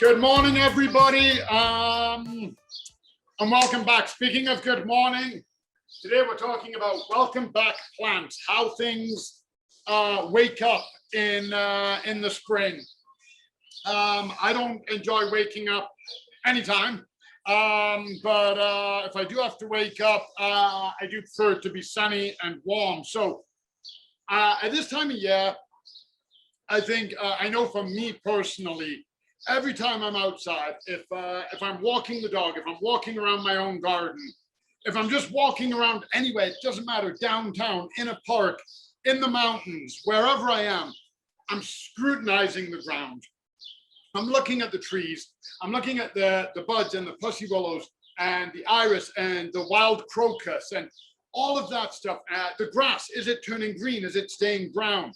Good morning, everybody, and welcome back. Speaking of good morning, today we're talking about welcome back plants, how things wake up in the spring. I don't enjoy waking up anytime, but if I do have to wake up, I do prefer it to be sunny and warm. So at this time of year, I think I know for me personally, every time I'm outside, if I'm walking the dog, if I'm walking around my own garden, if I'm just walking around anywhere, it doesn't matter, downtown, in a park, in the mountains, wherever I am, I'm scrutinizing the ground. I'm looking at the trees. I'm looking at the buds and the pussy willows and the iris and the wild crocus and all of that stuff. The grass, is it turning green? Is it staying brown?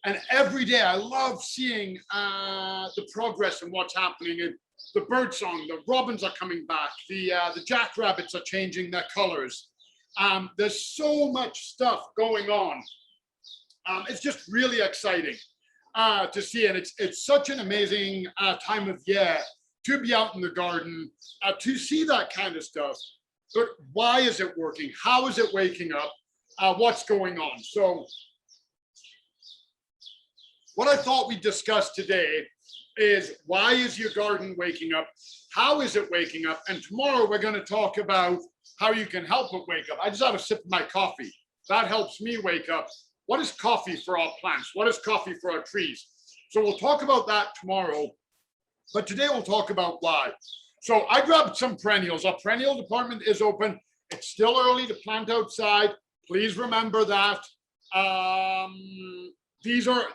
And every day I love seeing the progress and what's happening. And the bird song, the robins are coming back. The jackrabbits are changing their colors. There's so much stuff going on. It's just really exciting to see. And it's such an amazing time of year to be out in the garden, to see that kind of stuff. But why is it working? How is it waking up? What's going on? So what I thought we'd discuss today is why is your garden waking up? How is it waking up? And tomorrow we're going to talk about how you can help it wake up. I just have a sip of my coffee. That helps me wake up. What is coffee for our plants? What is coffee for our trees? So we'll talk about that tomorrow. But today we'll talk about why. So I grabbed some perennials. Our perennial department is open. It's still early to plant outside. Please remember that.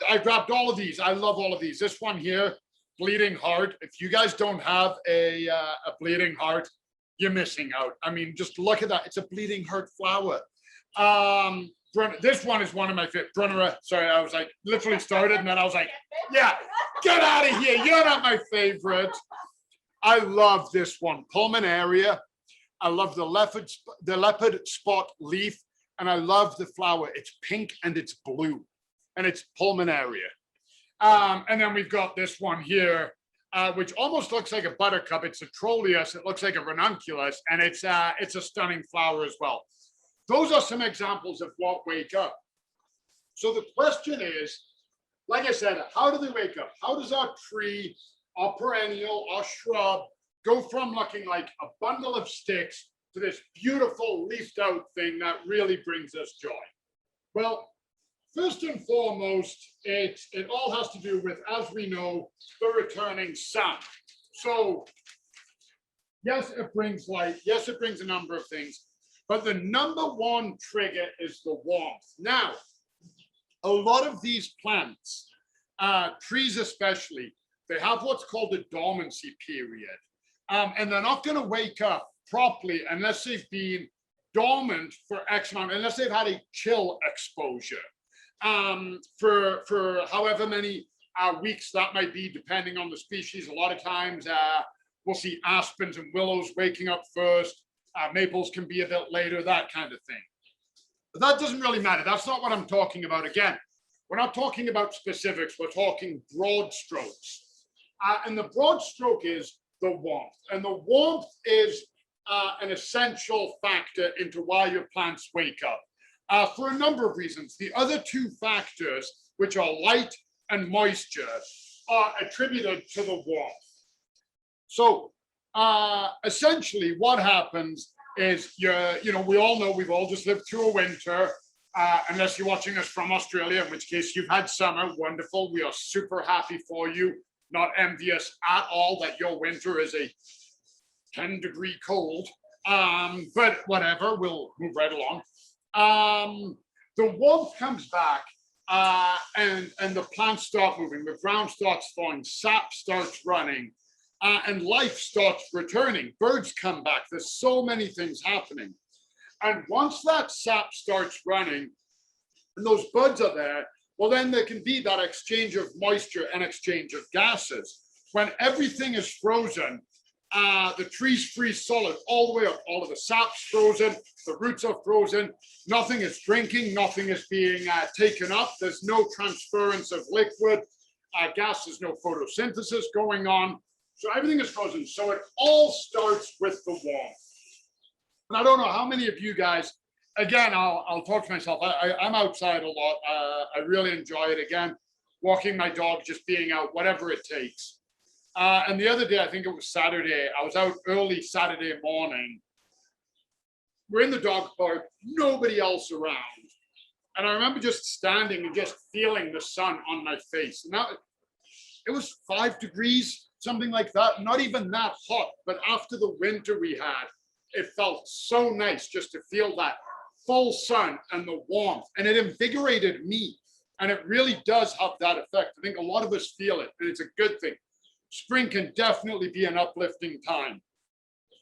I grabbed all of these. I love all of these. This one here, bleeding heart. If you guys don't have a bleeding heart, you're missing out. I mean, just look at that. It's a bleeding heart flower. This one is one of my favorite. Brunera, sorry, I was like, literally started and then I was like, yeah, get out of here. You're not my favorite. I love this one, pulmonaria. I love the leopard spot leaf, and I love the flower. It's pink and it's blue. And it's pulmonaria. And then we've got this one here, which almost looks like a buttercup. It's a trolleus. It looks like a ranunculus, and it's a stunning flower as well. Those are some examples of what wake up. So the question is, like I said, how do they wake up? How does our tree, our perennial, our shrub go from looking like a bundle of sticks to this beautiful leafed out thing that really brings us joy? Well, first and foremost, it all has to do with, as we know, the returning sun. So yes, it brings light. Yes, it brings a number of things. But the number one trigger is the warmth. Now, a lot of these plants, trees especially, they have what's called a dormancy period. And they're not going to wake up properly unless they've been dormant for X amount, unless they've had a chill exposure. For however many weeks that might be, depending on the species. A lot of times we'll see aspens and willows waking up first. Maples can be a bit later, that kind of thing. But that doesn't really matter. That's not what I'm talking about. Again, we're not talking about specifics. We're talking broad strokes. And the broad stroke is the warmth. And the warmth is an essential factor into why your plants wake up. For a number of reasons. The other two factors, which are light and moisture, are attributed to the warmth. So essentially what happens is, we all know we've all just lived through a winter, unless you're watching us from Australia, in which case you've had summer. Wonderful. We are super happy for you. Not envious at all that your winter is a 10-degree cold. But whatever, we'll move right along. The warmth comes back and the plants start moving, the ground starts thawing, sap starts running, and life starts returning. Birds come back. There's so many things happening. And once that sap starts running and those buds are there, well, then there can be that exchange of moisture and exchange of gases. When everything is frozen, the trees freeze solid all the way up. All of the sap's frozen, the roots are frozen, nothing is drinking, nothing is being taken up. There's no transference of liquid gas, there's no photosynthesis going on. So everything is frozen. So it all starts with the warmth. And I don't know how many of you guys, again, I'll talk to myself. I'm outside a lot. I really enjoy it. Again, walking my dog, just being out, whatever it takes. And the other day, I think it was Saturday, I was out early Saturday morning. We're in the dog park, nobody else around. And I remember just standing and just feeling the sun on my face. And that, it was 5 degrees, something like that. Not even that hot, but after the winter we had, it felt so nice just to feel that full sun and the warmth. And it invigorated me. And it really does have that effect. I think a lot of us feel it, and it's a good thing. Spring can definitely be an uplifting time.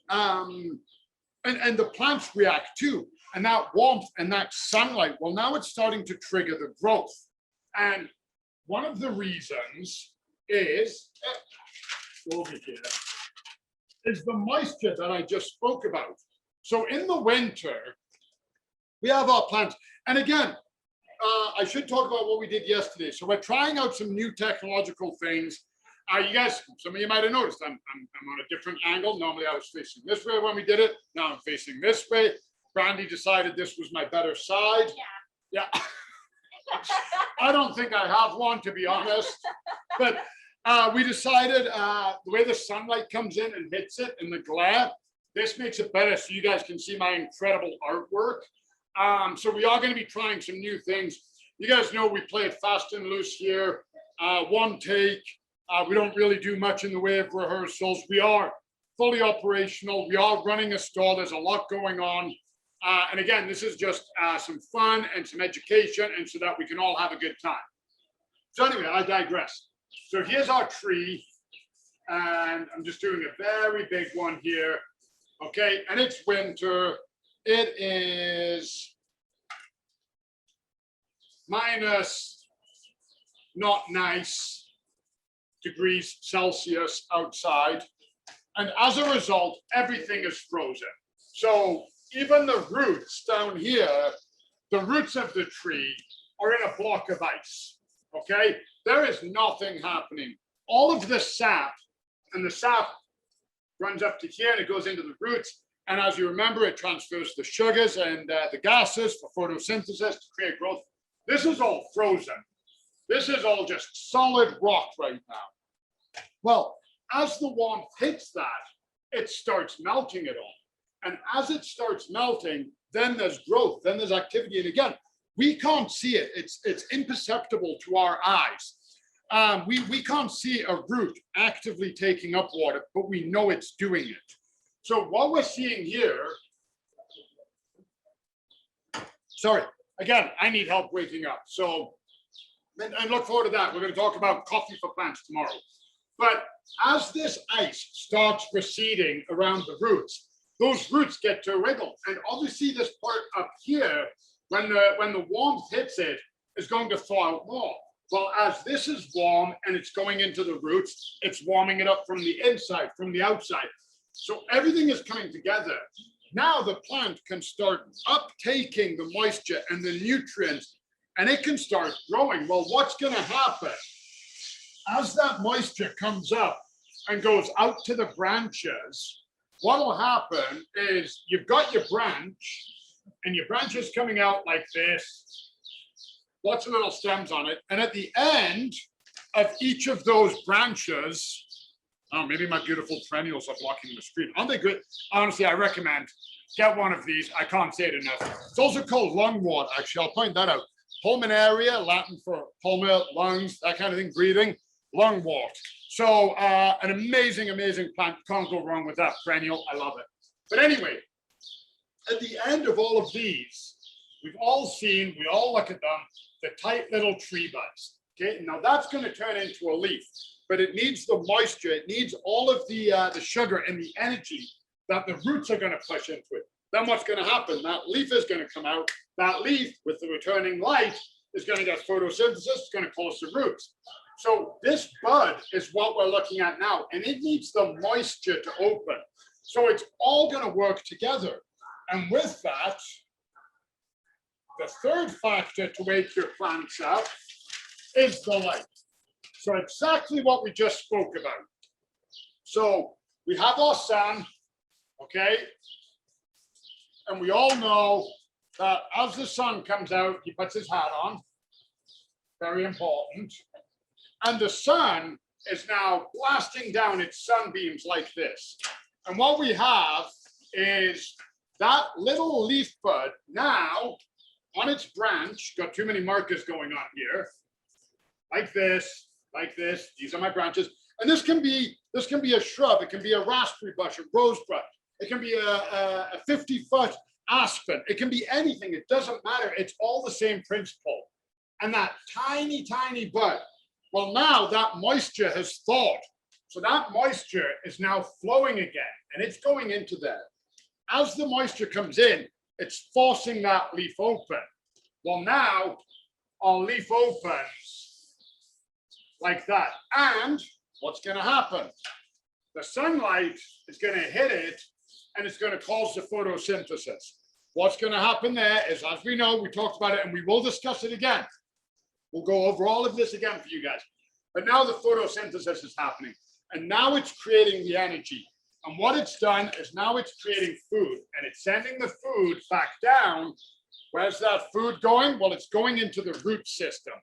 And the plants react too. And that warmth and that sunlight, well, now it's starting to trigger the growth. And one of the reasons is, over here, is the moisture that I just spoke about. So in the winter, we have our plants. And again, I should talk about what we did yesterday. So we're trying out some new technological things. You guys, some of you might have noticed I'm on a different angle. Normally I was facing this way when we did it. Now I'm facing this way. Brandy decided this was my better side. Yeah. I don't think I have one, to be honest. But we decided the way the sunlight comes in and hits it and the glare, this makes it better so you guys can see my incredible artwork. So we are going to be trying some new things. You guys know we play it fast and loose here. One take. We don't really do much in the way of rehearsals. We are fully operational. We are running a store. There's a lot going on. And again, this is just some fun and some education, and so that we can all have a good time. So anyway, I digress. So here's our tree, and I'm just doing a very big one here. Okay, and it's winter. It is minus not nice degrees Celsius outside. And as a result, everything is frozen. So even the roots down here, the roots of the tree are in a block of ice, okay? There is nothing happening. All of the sap, and the sap runs up to here and it goes into the roots. And as you remember, it transfers the sugars and the gases for photosynthesis to create growth. This is all frozen. This is all just solid rock right now. Well, as the warmth hits that, it starts melting it all. And as it starts melting, then there's growth, then there's activity. And again, we can't see it. It's imperceptible to our eyes. We can't see a root actively taking up water, but we know it's doing it. So what we're seeing here, sorry, again, I need help waking up. So, and look forward to that. We're going to talk about coffee for plants tomorrow. But as this ice starts receding around the roots, those roots get to wriggle. And obviously this part up here, when the warmth hits it, is going to thaw out more. Well, as this is warm and it's going into the roots, it's warming it up from the inside, from the outside. So everything is coming together. Now the plant can start uptaking the moisture and the nutrients, and it can start growing. Well, what's going to happen? As that moisture comes up and goes out to the branches, what will happen is you've got your branch, and your branch is coming out like this, lots of little stems on it, and at the end of each of those branches, oh, maybe my beautiful perennials are blocking the screen. Aren't they good? Honestly, I recommend get one of these. I can't say it enough. It's also called lungwort, actually. I'll point that out. Pulmonaria, Latin for pulmon, lungs, that kind of thing, breathing, lungwort. So an amazing, amazing plant. Can't go wrong with that perennial. I love it. But anyway, at the end of all of these, we've all seen, we all look at them, the tight little tree buds. Okay, now that's going to turn into a leaf, but it needs the moisture. It needs all of the sugar and the energy that the roots are going to push into it. Then what's going to happen? That leaf is going to come out. That leaf, with the returning light, is going to get photosynthesis. It's going to close the roots. So this bud is what we're looking at now, and it needs the moisture to open. So it's all going to work together. And with that, the third factor to wake your plants up is the light. So exactly what we just spoke about. So we have our sun, okay? And we all know that as the sun comes out, he puts his hat on. Very important. And the sun is now blasting down its sunbeams like this. And what we have is that little leaf bud now on its branch, got too many markers going on here, like this, these are my branches. And this can be a shrub, it can be a raspberry bush, a rosebud, it can be a 50-foot aspen, it can be anything, it doesn't matter, it's all the same principle. And that tiny, tiny bud, well, now that moisture has thawed. So that moisture is now flowing again, and it's going into there. As the moisture comes in, it's forcing that leaf open. Well, now our leaf opens like that. And what's going to happen? The sunlight is going to hit it, and it's going to cause the photosynthesis. What's going to happen there is, as we know, we talked about it, and we will discuss it again. We'll go over all of this again for you guys. But now the photosynthesis is happening, and now it's creating the energy. And what it's done is now it's creating food, and it's sending the food back down. Where's that food going? Well, it's going into the root system.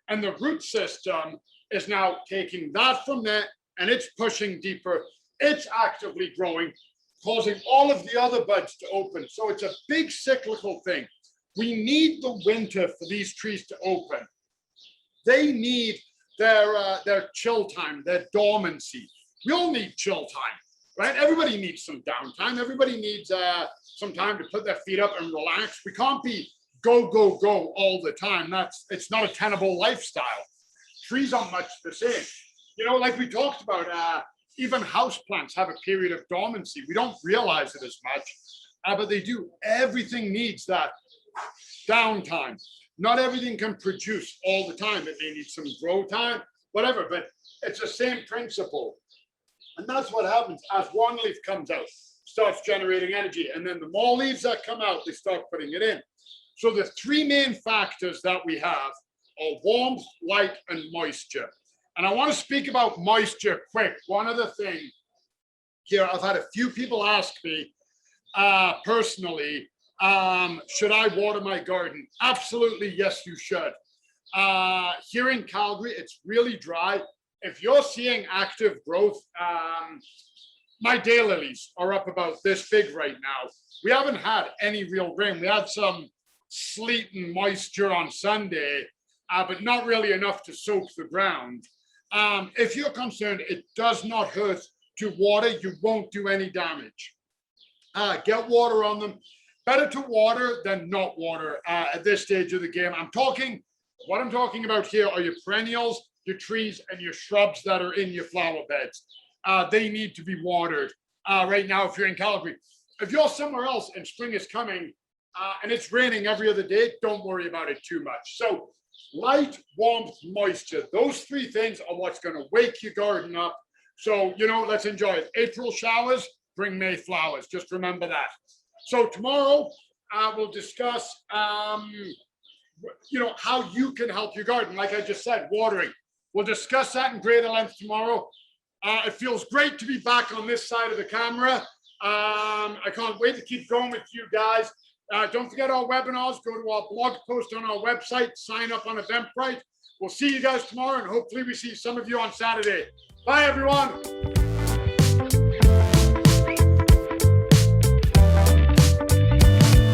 And the root system is now taking that from there, and it's pushing deeper. It's actively growing, causing all of the other buds to open. So it's a big cyclical thing. We need the winter for these trees to open. They need their chill time, their dormancy. We all need chill time, right? Everybody needs some downtime. Everybody needs some time to put their feet up and relax. We can't be go, go, go all the time. It's not a tenable lifestyle. Trees are much the same. You know, like we talked about, even houseplants have a period of dormancy. We don't realize it as much, but they do. Everything needs that downtime. Not everything can produce all the time. It may need some grow time, whatever, but it's the same principle. And that's what happens as one leaf comes out, starts generating energy. And then the more leaves that come out, they start putting it in. So the three main factors that we have are warmth, light, and moisture. And I want to speak about moisture quick. One other thing here, I've had a few people ask me personally, should I water my garden? Absolutely, yes, you should. Here in Calgary, it's really dry. If you're seeing active growth, my daylilies are up about this big right now. We haven't had any real rain. We had some sleet and moisture on Sunday, but not really enough to soak the ground. If you're concerned, it does not hurt to water. You won't do any damage. Get water on them. Better to water than not water at this stage of the game. What I'm talking about here are your perennials, your trees, and your shrubs that are in your flower beds. They need to be watered right now if you're in Calgary. If you're somewhere else and spring is coming and it's raining every other day, don't worry about it too much. So light, warmth, moisture, those three things are what's going to wake your garden up. So, you know, let's enjoy it. April showers bring May flowers. Just remember that. So tomorrow we'll discuss, you know, how you can help your garden. Like I just said, watering. We'll discuss that in greater length tomorrow. It feels great to be back on this side of the camera. I can't wait to keep going with you guys. Don't forget our webinars. Go to our blog post on our website. Sign up on Eventbrite. We'll see you guys tomorrow, and hopefully we see some of you on Saturday. Bye, everyone.